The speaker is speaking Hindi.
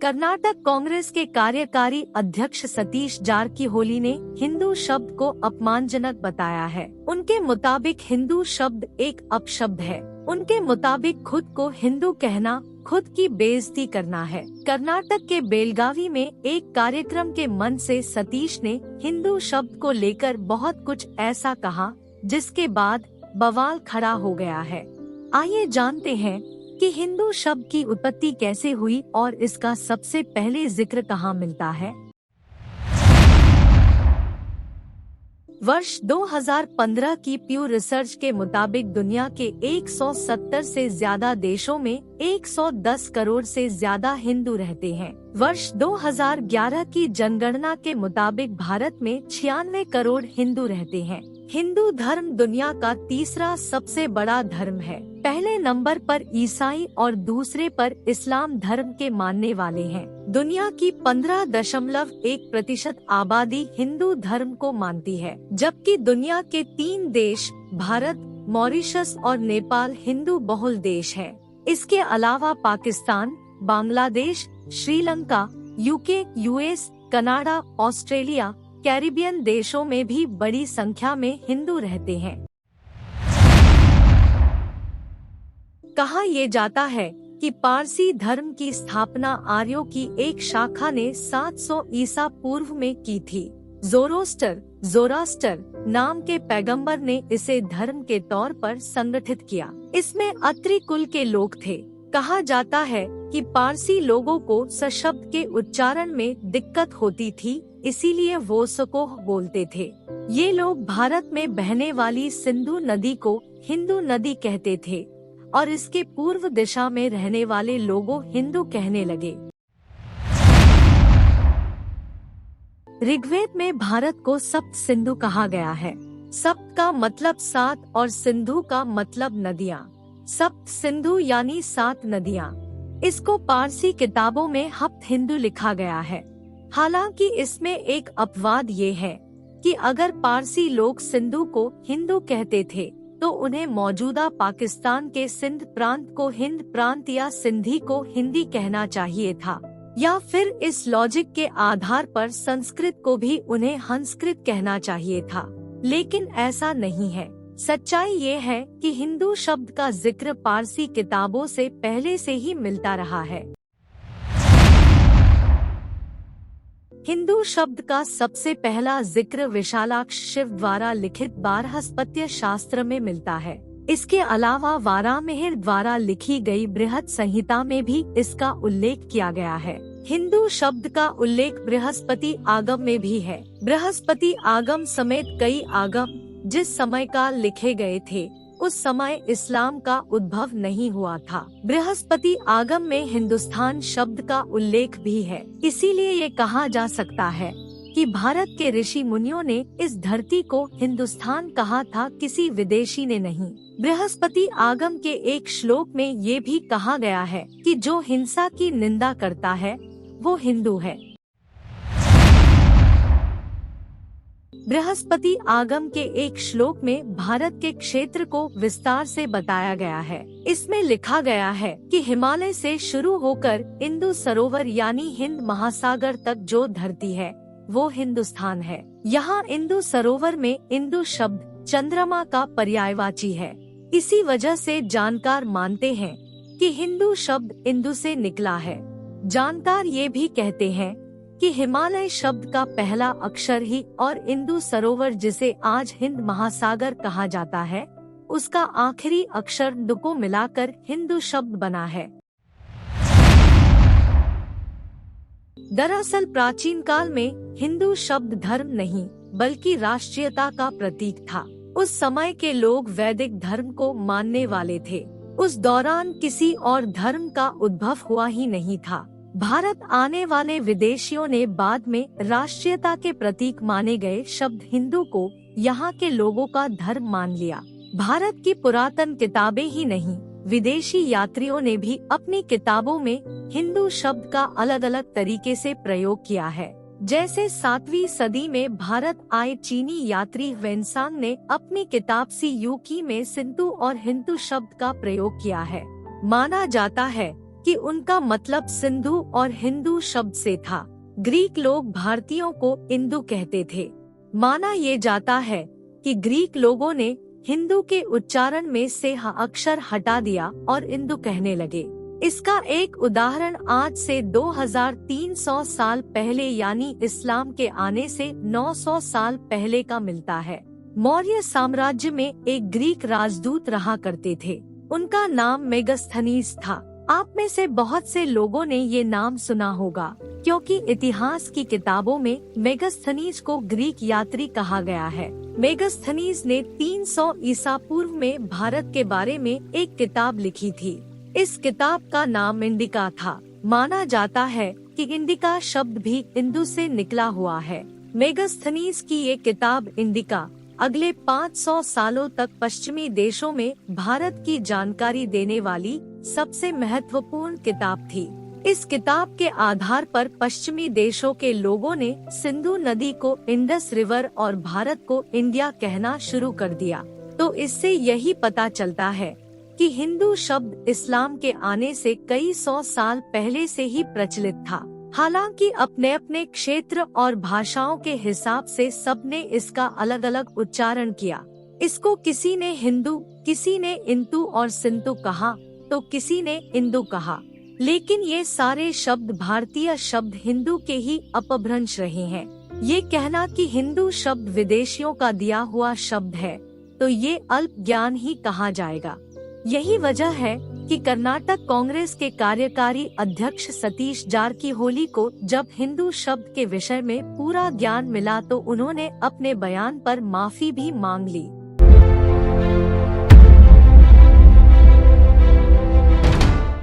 कर्नाटक कांग्रेस के कार्यकारी अध्यक्ष सतीश जारकीहोली ने हिंदू शब्द को अपमानजनक बताया है। उनके मुताबिक हिंदू शब्द एक अपशब्द है। उनके मुताबिक खुद को हिंदू कहना खुद की बेइज्जती करना है। कर्नाटक के बेलगावी में एक कार्यक्रम के मंच से सतीश ने हिंदू शब्द को लेकर बहुत कुछ ऐसा कहा जिसके बाद बवाल खड़ा हो गया है। आइए जानते हैं कि हिंदू शब्द की उत्पत्ति कैसे हुई और इसका सबसे पहले जिक्र कहाँ मिलता है। वर्ष 2015 की प्यू रिसर्च के मुताबिक दुनिया के 170 से ज्यादा देशों में 110 करोड़ से ज्यादा हिंदू रहते हैं। वर्ष 2011 की जनगणना के मुताबिक भारत में 96 करोड़ हिंदू रहते हैं। हिंदू धर्म दुनिया का तीसरा सबसे बड़ा धर्म है। पहले नंबर पर ईसाई और दूसरे पर इस्लाम धर्म के मानने वाले हैं। दुनिया की 15.1% आबादी हिंदू धर्म को मानती है, जबकि दुनिया के 3 देश भारत, मॉरिशस और नेपाल हिंदू बहुल देश हैं। इसके अलावा Pakistan, Bangladesh, Sri Lanka, UK, US, Canada, Australia, Caribbean देशों में भी बड़ी संख्या में हिंदू रहते हैं। कहा यह जाता है कि पारसी धर्म की स्थापना आर्यों की एक शाखा ने 700 ईसा पूर्व में की थी। जोरास्टर नाम के पैगंबर ने इसे धर्म के तौर पर संगठित किया। इसमें अत्रि कुल के लोग थे। कहा जाता है कि पारसी लोगों को स शब्द के उच्चारण में दिक्कत होती थी, इसीलिए वो सकोह बोलते थे। ये लोग भारत में बहने वाली सिंधु नदी को हिंदू नदी कहते थे और इसके पूर्व दिशा में रहने वाले लोगों हिंदू कहने लगे। ऋग्वेद में भारत को सप्त सिंधु कहा गया है। सप्त का मतलब 7 और सिंधु का मतलब नदियाँ। सप्त सिंधु यानी 7 नदियाँ। इसको पारसी किताबों में हप्त हिंदू लिखा गया है। हालांकि इसमें एक अपवाद ये है कि अगर पारसी लोग सिंधु को हिंदू कहते थे तो उन्हें मौजूदा पाकिस्तान के सिंध प्रांत को हिंद प्रांत या सिंधी को हिंदी कहना चाहिए था, या फिर इस लॉजिक के आधार पर संस्कृत को भी उन्हें हंसकृत कहना चाहिए था, लेकिन ऐसा नहीं है। सच्चाई ये है कि हिंदू शब्द का जिक्र पारसी किताबों से पहले से ही मिलता रहा है। हिंदू शब्द का सबसे पहला जिक्र विशालाक्ष शिव द्वारा लिखित बारहस्पत्य शास्त्र में मिलता है। इसके अलावा वारामिहिर द्वारा लिखी गई बृहत संहिता में भी इसका उल्लेख किया गया है। हिंदू शब्द का उल्लेख बृहस्पति आगम में भी है। बृहस्पति आगम समेत कई आगम जिस समय का लिखे गए थे उस समय इस्लाम का उद्भव नहीं हुआ था। बृहस्पति आगम में हिंदुस्तान शब्द का उल्लेख भी है। इसीलिए ये कहा जा सकता है कि भारत के ऋषि मुनियों ने इस धरती को हिंदुस्तान कहा था, किसी विदेशी ने नहीं। बृहस्पति आगम के एक श्लोक में ये भी कहा गया है कि जो हिंसा की निंदा करता है वो हिंदू है। बृहस्पति आगम के एक श्लोक में भारत के क्षेत्र को विस्तार से बताया गया है। इसमें लिखा गया है कि हिमालय से शुरू होकर इंदु सरोवर यानी हिंद महासागर तक जो धरती है वो हिंदुस्तान है। यहाँ इंदु सरोवर में इंदु शब्द चंद्रमा का पर्यायवाची है। इसी वजह से जानकार मानते हैं कि हिंदू शब्द इंदु से निकला है। जानकार ये भी कहते हैं कि हिमालय शब्द का पहला अक्षर ही और इंदु सरोवर जिसे आज हिंद महासागर कहा जाता है उसका आखिरी अक्षर ड को मिलाकर हिंदू शब्द बना है। दरअसल प्राचीन काल में हिंदू शब्द धर्म नहीं बल्कि राष्ट्रीयता का प्रतीक था। उस समय के लोग वैदिक धर्म को मानने वाले थे। उस दौरान किसी और धर्म का उद्भव हुआ ही नहीं था। भारत आने वाले विदेशियों ने बाद में राष्ट्रीयता के प्रतीक माने गए शब्द हिंदू को यहाँ के लोगों का धर्म मान लिया। भारत की पुरातन किताबें ही नहीं, विदेशी यात्रियों ने भी अपनी किताबों में हिंदू शब्द का अलग अलग तरीके से प्रयोग किया है। जैसे 7वीं सदी में भारत आए चीनी यात्री वेनसांग ने अपनी किताब सी यूकी में सिंधु और हिंदू शब्द का प्रयोग किया है। माना जाता है कि उनका मतलब सिंधु और हिंदू शब्द से था। ग्रीक लोग भारतीयों को इंदु कहते थे। माना ये जाता है कि ग्रीक लोगों ने हिंदू के उच्चारण में से ह अक्षर हटा दिया और इंदु कहने लगे। इसका एक उदाहरण आज से 2300 साल पहले यानी इस्लाम के आने से 900 साल पहले का मिलता है। मौर्य साम्राज्य में एक ग्रीक राजदूत रहा करते थे। उनका नाम मेगास्थनीज था। आप में से बहुत से लोगों ने ये नाम सुना होगा, क्योंकि इतिहास की किताबों में मेगास्थनीज को ग्रीक यात्री कहा गया है। मेगास्थनीज ने 300 ईसा पूर्व में भारत के बारे में एक किताब लिखी थी। इस किताब का नाम इंडिका था। माना जाता है कि इंडिका शब्द भी इंदु से निकला हुआ है। मेगास्थनीज की ये किताब इंडिका अगले 500 सालों तक पश्चिमी देशों में भारत की जानकारी देने वाली सबसे महत्वपूर्ण किताब थी। इस किताब के आधार पर पश्चिमी देशों के लोगों ने सिंधु नदी को इंडस रिवर और भारत को इंडिया कहना शुरू कर दिया। तो इससे यही पता चलता है कि हिंदू शब्द इस्लाम के आने से कई 100 साल पहले से ही प्रचलित था। हालांकि अपने अपने क्षेत्र और भाषाओं के हिसाब से सबने इसका अलग अलग उच्चारण किया। इसको किसी ने हिंदू, किसी ने इंतु और सिंतु कहा, तो किसी ने इंदु कहा। लेकिन ये सारे शब्द भारतीय शब्द हिंदू के ही अपभ्रंश रहे हैं। ये कहना कि हिंदू शब्द विदेशियों का दिया हुआ शब्द है, तो ये अल्प ज्ञान ही कहा जाएगा। यही वजह है कि कर्नाटक कांग्रेस के कार्यकारी अध्यक्ष सतीश जारकीहोली को जब हिंदू शब्द के विषय में पूरा ज्ञान मिला तो उन्होंने अपने बयान पर माफी भी मांग ली।